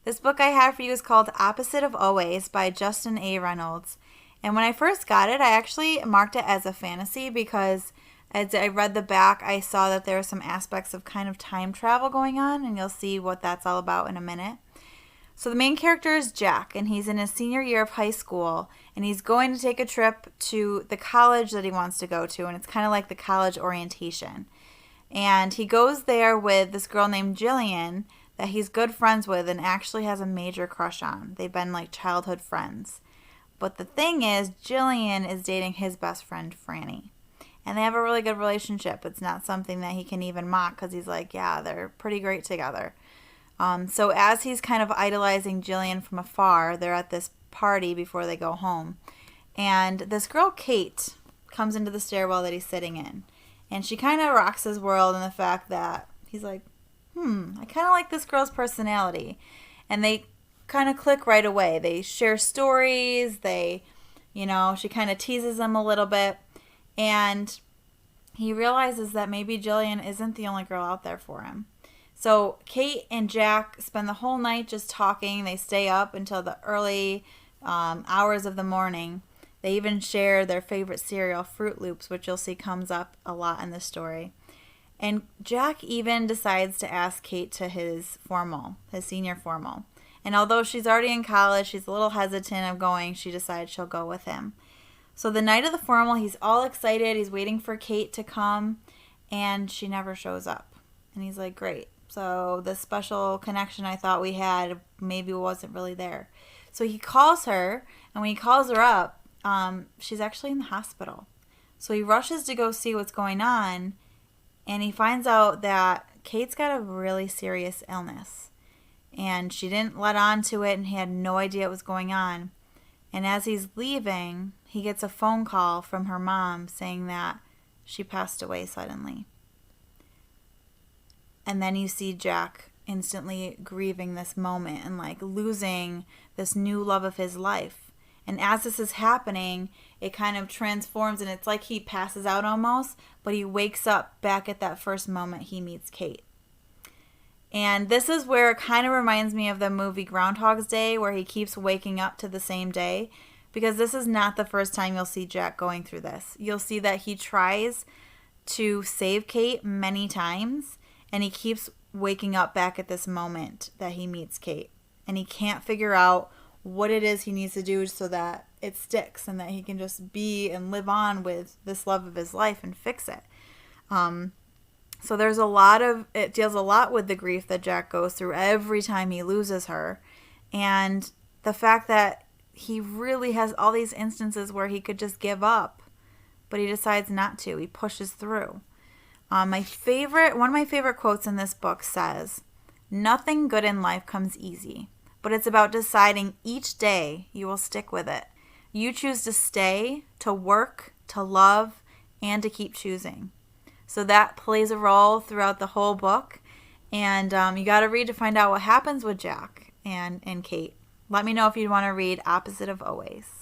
This book I have for you is called Opposite of Always by Justin A. Reynolds. And when I first got it, I actually marked it as a fantasy because as I read the back, I saw that there are some aspects of kind of time travel going on, and you'll see what that's all about in a minute. So the main character is Jack, and he's in his senior year of high school, and he's going to take a trip to the college that he wants to go to, and it's kind of like the college orientation. And he goes there with this girl named Jillian that he's good friends with and actually has a major crush on. They've been like childhood friends. But the thing is, Jillian is dating his best friend, Franny. And they have a really good relationship. It's not something that he can even mock because he's like, yeah, they're pretty great together. So as he's kind of idolizing Jillian from afar, they're at this party before they go home. And this girl, Kate, comes into the stairwell that he's sitting in. And she kind of rocks his world in the fact that he's like, I kind of like this girl's personality. And they kind of click right away. They share stories. She kind of teases him a little bit. And he realizes that maybe Jillian isn't the only girl out there for him. So Kate and Jack spend the whole night just talking. They stay up until the early hours of the morning. They even share their favorite cereal, Fruit Loops, which you'll see comes up a lot in this story. And Jack even decides to ask Kate to his senior formal. And although she's already in college, she's a little hesitant of going. She decides she'll go with him. So the night of the formal, he's all excited. He's waiting for Kate to come, and she never shows up. And he's like, great. So the special connection I thought we had maybe wasn't really there. So he calls her, and when he calls her up, she's actually in the hospital. So he rushes to go see what's going on, and he finds out that Kate's got a really serious illness. And she didn't let on to it, and he had no idea what was going on. And as he's leaving, he gets a phone call from her mom saying that she passed away suddenly. And then you see Jack instantly grieving this moment and like losing this new love of his life. And as this is happening, it kind of transforms and it's like he passes out almost, but he wakes up back at that first moment he meets Kate. And this is where it kind of reminds me of the movie Groundhog's Day, where he keeps waking up to the same day, because this is not the first time you'll see Jack going through this. You'll see that he tries to save Kate many times, and he keeps waking up back at this moment that he meets Kate. And he can't figure out what it is he needs to do so that it sticks and that he can just be and live on with this love of his life and fix it. So it deals a lot with the grief that Jack goes through every time he loses her. And the fact that he really has all these instances where he could just give up, but he decides not to. He pushes through. One of my favorite quotes in this book says, "Nothing good in life comes easy, but it's about deciding each day you will stick with it. You choose to stay, to work, to love, and to keep choosing." So that plays a role throughout the whole book. And you got to read to find out what happens with Jack and Kate. Let me know if you want to read Opposite of Always.